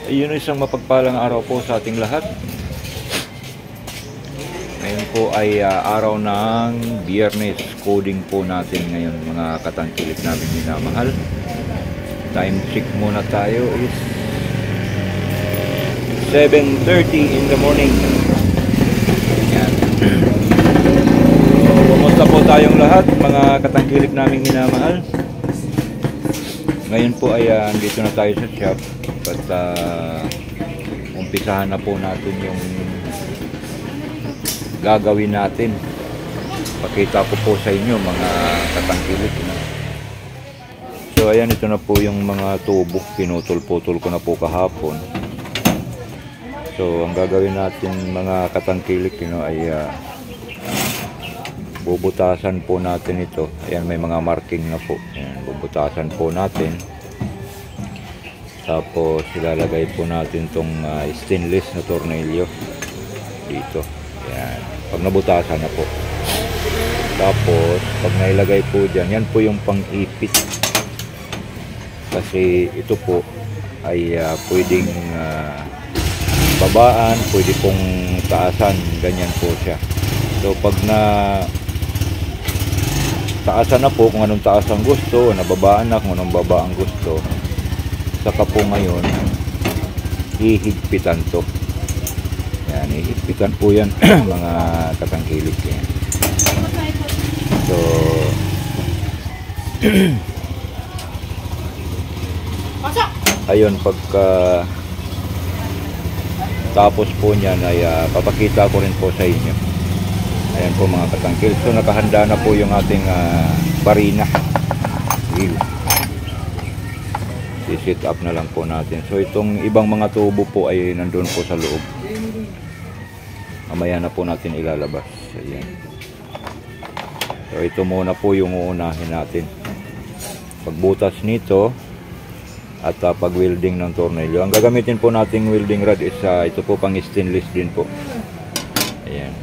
Ayun, isang mapagpalang araw po sa ating lahat. Ngayon po ay araw ng Biyernes. Coding po natin ngayon, mga katangkilik namin minamahal. Time check muna tayo is 7:30 in the morning. Yan. So, kumusta po tayong lahat, mga katangkilik namin minamahal. Ngayon po ay andito na tayo sa shop at umpisahan na po natin yung gagawin natin. Pakita ko po sa inyo, mga katangkilik. So ayan, ito na po yung mga tubo. Pinutol-putol ko na po kahapon. So ang gagawin natin, mga katangkilik, ay bubutasan po natin ito. Ayan, may mga marking na po. Ayan, bubutasan po natin. Tapos ilalagay po natin tong stainless na tornilyo dito. Ayan, pag nabutasan na po. Tapos pag nailagay po dyan, yan po yung pang-ipit. Kasi ito po ay pwedeng babaan, pwede pong taasan. Ganyan po siya. So pag na taasan na po, kung anong taas ang gusto, nababaan na kung anong baba ang gusto, saka po ngayon hihigpitan to. Yan, hihigpitan po yan mga katangkilik yan. So ayun, pagka tapos po niyan ay papakita ko rin po sa inyo. Ayan po, mga katangkil. So nakahanda na po yung ating barina. I-set up na lang po natin. So itong ibang mga tubo po ay nandun po sa loob. Mamaya na po natin ilalabas. Ayan. So ito muna po yung uunahin natin. Pagbutas nito at pag-welding ng tornilyo. Ang gagamitin po nating welding rod is ito po, pang stainless din po. Ayan.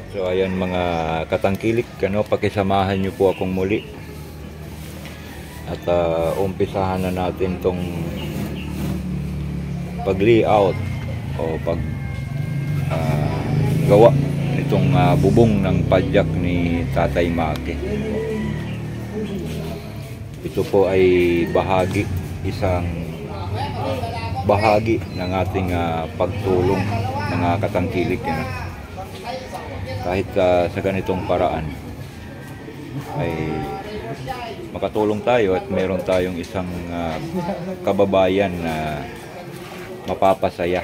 So ayan, mga katangkilik, pakisamahan nyo po akong muli. At umpisahan na natin tong pag-layout o pag gawa nitong bubong ng padyak ni Tatay Maki. Ito po ay isang bahagi ng ating pagtulong, mga katangkilik. Kahit sa ganitong paraan ay makatulong tayo at meron tayong isang kababayan na mapapasaya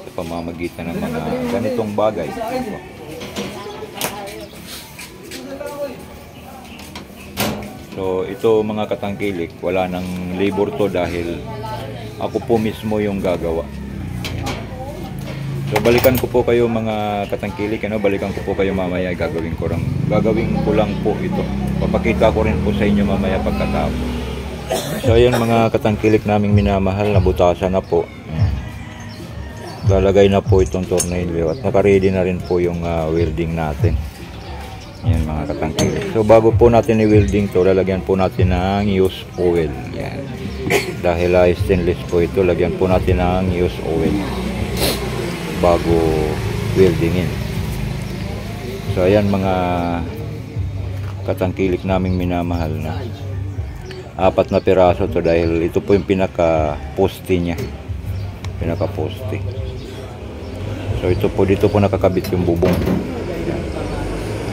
sa pamamagitan ng mga ganitong bagay. So ito, mga katangkilik, wala nang labor to dahil ako po mismo yung gagawa. So balikan ko po kayo, mga katangkilik, balikan ko po kayo mamaya. Gagawin ko lang po ito. Papakita ko rin po sa inyo mamaya pagkatapos. So ayan, mga katangkilik naming minamahal, nabutasan na po. Lalagay na po itong tornilyo at naka-ready na rin po yung welding natin. Yan, mga katangkilik. So bago po natin i-welding to, lalagyan po natin ng used oil. Yan. Dahil stainless po ito, lagyan po natin ng used oil bago weldingin. So ayan, mga katangkilik naming minamahal, na 4 na piraso to dahil ito po yung pinaka-poste niya. Pinaka-poste. So ito po, dito po nakakabit yung bubong. Ayan.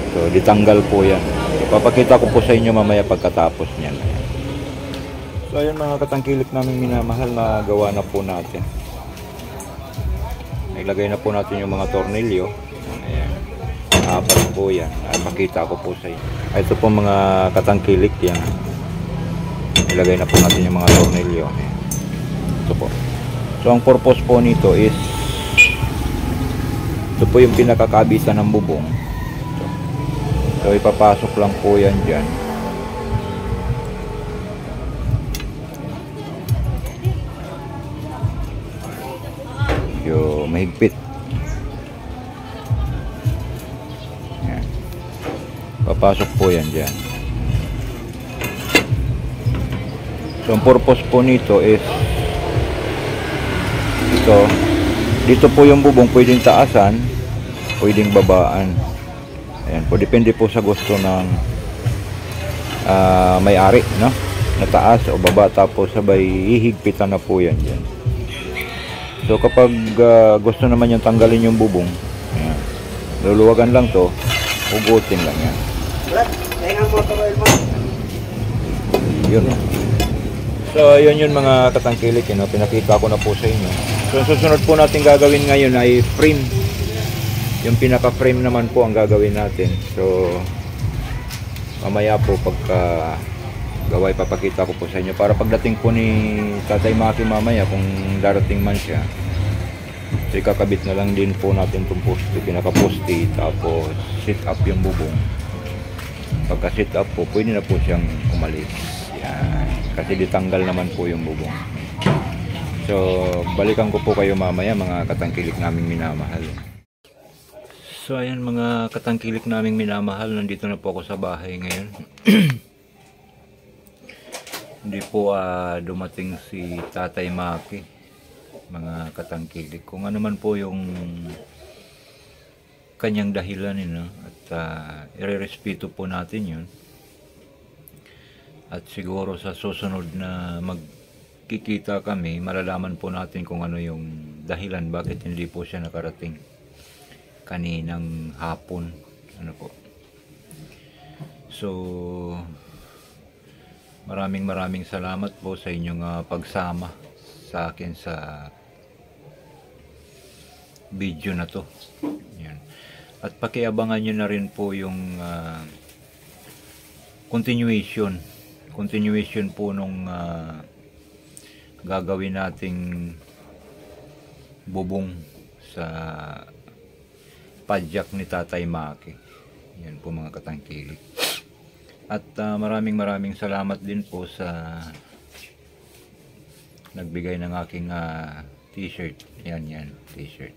So ditanggal po yan. So, papakita ko po sa inyo mamaya pagkatapos niyan. So ayan, mga katangkilik naming minamahal, na gawa na po natin. Ilagay na po natin yung mga tornilyo. Ayan. 4 po yan. Pakita ko po sa inyo. Ito po, mga katangkilik, yan. Ilagay na po natin yung mga tornilyo. Ito po. So ang purpose po nito is ito po yung pinakakabitan ng bubong. So ipapasok lang po yan dyan. Yung mahigpit. Yan. Papasok po yan dyan. So ang purpose po nito is ito, dito po yung bubong pwedeng taasan, pwedeng babaan. Ayan po, depende po sa gusto ng may-ari, no? Na taas o baba, tapos sabay hihigpitan na po yan dyan. So kapag gusto naman yung tanggalin yung bubong, ayan, luluwagan lang to, hugutin lang yan. Yun, no? So yun yung mga katangkilik, no? Pinakita ko na po sa inyo. So susunod po natin gagawin ngayon ay frame. Yung pinaka frame naman po ang gagawin natin. So mamaya po pagka gawa ipapakita ko po sa inyo para pagdating po ni Tatay Maki mamaya kung darating man siya, so ikakabit na lang din po natin itong poste, pinaka poste, tapos sit up yung bubong. Pagka sit up po, pwede na po siyang umalis. Yan, kasi ditanggal naman po yung bubong. So balikan ko po kayo mamaya mga katangkilik naming minamahal. So ayan mga katangkilik naming minamahal, nandito na po ako sa bahay ngayon. Hindi po dumating si Tatay Maki, mga katangkilik. Kung ano man po yung kanyang dahilan, at irerespeto po natin yun. At siguro sa susunod na magkikita kami, malalaman po natin kung ano yung dahilan bakit hindi po siya nakarating kaninang hapon. Ano po. So maraming salamat po sa inyong pagsama sa akin sa video na to. Yan. At pakiabangan nyo na rin po yung continuation po nung gagawin nating bubong sa padyak ni Tatay Maki. Yan po mga katangkilik. At maraming salamat din po sa nagbigay ng aking t-shirt. Yan, t-shirt.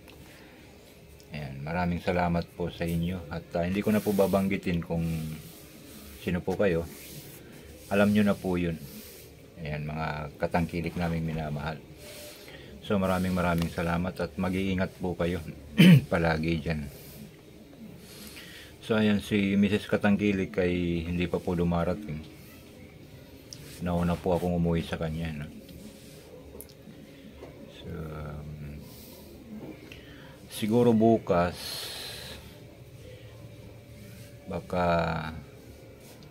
Ayan, maraming salamat po sa inyo. At hindi ko na po babanggitin kung sino po kayo. Alam nyo na po yun. Ayan, mga katangkilik naming minamahal. So maraming salamat at mag-iingat po kayo palagi dyan. So ayan, si Mrs. Katangkilik ay hindi pa po dumarating. Nauna po akong umuwi sa kanya, no? So siguro bukas baka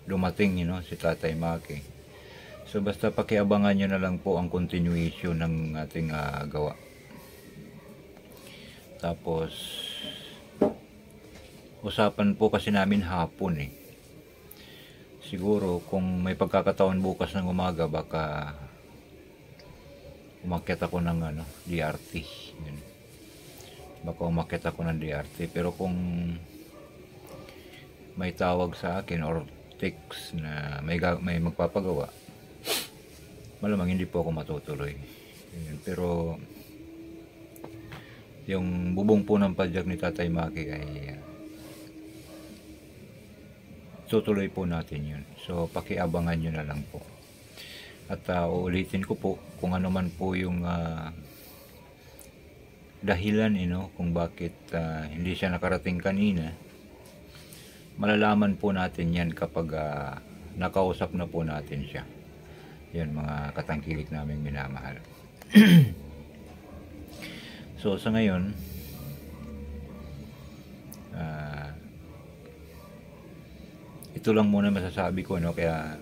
dumating, si Tatay Maki. So basta pakiabangan nyo na lang po ang continuation ng ating gawa. Tapos usapan po kasi namin hapon siguro kung may pagkakataon bukas ng umaga baka umakyat ako ng DRT. Yun. Baka umakyat ako ng DRT, pero kung may tawag sa akin or text na may magpapagawa, malamang hindi po ako matutuloy. Yun. Pero yung bubong po ng padyak ni Tatay Maki ay tutuloy po natin yun. So pakiabangan nyo na lang po. At uulitin ko po kung ano man po yung dahilan kung bakit hindi siya nakarating kanina. Malalaman po natin yan kapag nakausap na po natin siya. Yan mga katangkilik naming minamahal. So sa ngayon ito lang muna masasabi ko, kaya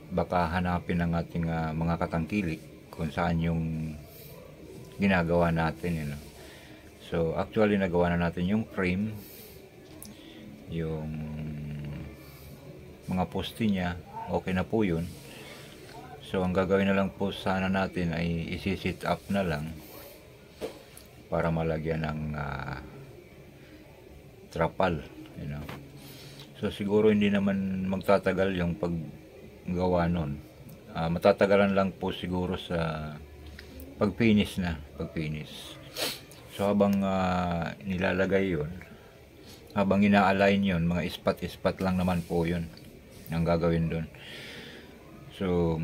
baka hanapin ng ating mga katangkilik kung saan yung ginagawa natin. So actually nagawa na natin yung frame, yung mga poste niya, okay na po yun. So ang gagawin na lang po sana natin ay isi-sit up na lang para malagyan ng trapal. So siguro hindi naman magtatagal yung paggawa nun. Matatagalan lang po siguro sa pag-finish. So habang nilalagay yun, habang ina-align yun, mga ispat-ispat lang naman po yun ang gagawin dun. So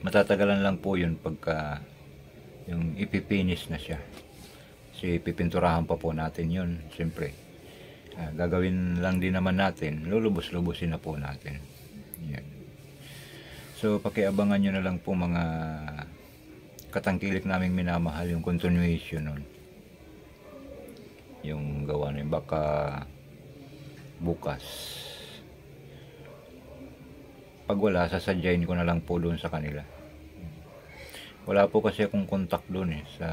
matatagalan lang po yun pagka yung ipipinis na siya. Kasi pipinturahan pa po natin yun, siyempre. Gagawin lang din naman natin, lulubos-lubusin na po natin. Yan. So pakiabangan nyo na lang po mga katangkilik naming minamahal, yung continuation nun. Yung gawa na yun, baka bukas. Pag wala, sasadyain ko na lang po doon sa kanila. Wala po kasi akong contact doon sa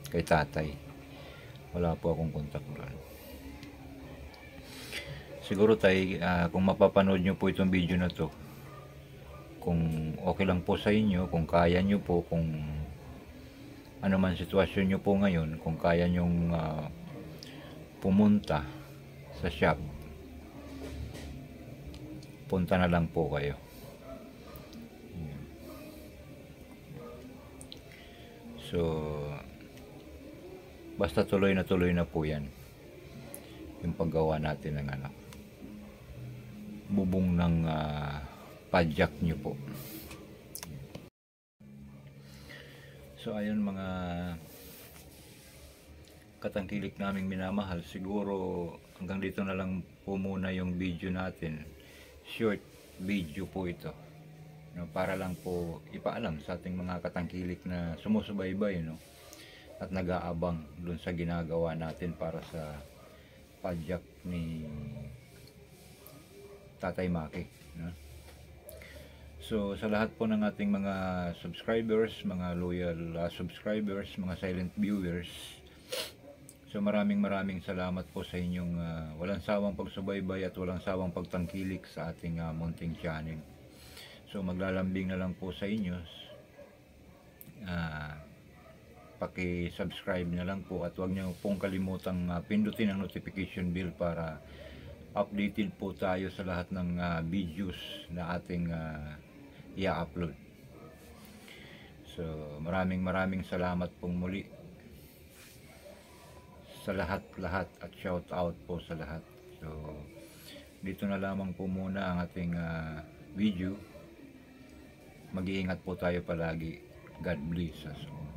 kay tatay. Wala po akong contact doon. Siguro tay, kung mapapanood nyo po itong video na to, kung okay lang po sa inyo, kung kaya nyo po, kung ano man sitwasyon nyo po ngayon, kung kaya nyong pumunta sa shop, punta na lang po kayo. So basta tuloy na po yan yung paggawa natin ng bubong ng padjak nyo po. So ayun mga katangkilik naming minamahal, siguro hanggang dito na lang po muna yung video natin. Short video po ito, no, para lang po ipaalam sa ating mga katangkilik na sumusubaybay, no, at nag-aabang dun sa ginagawa natin para sa padjak ni Tatay Maki, no? So sa lahat po ng ating mga subscribers, mga loyal subscribers, mga silent viewers, so maraming salamat po sa inyong walang sawang pagsubaybay at walang sawang pagtangkilik sa ating munting channel. So maglalambing na lang po sa inyo, paki-subscribe na lang po at huwag niyo pong kalimutang pindutin ang notification bell para updated po tayo sa lahat ng videos na ating i-upload. So maraming salamat pong muli sa lahat at shout out po sa lahat. So dito na lamang po muna ang ating video. Mag-iingat po tayo palagi. God bless us all.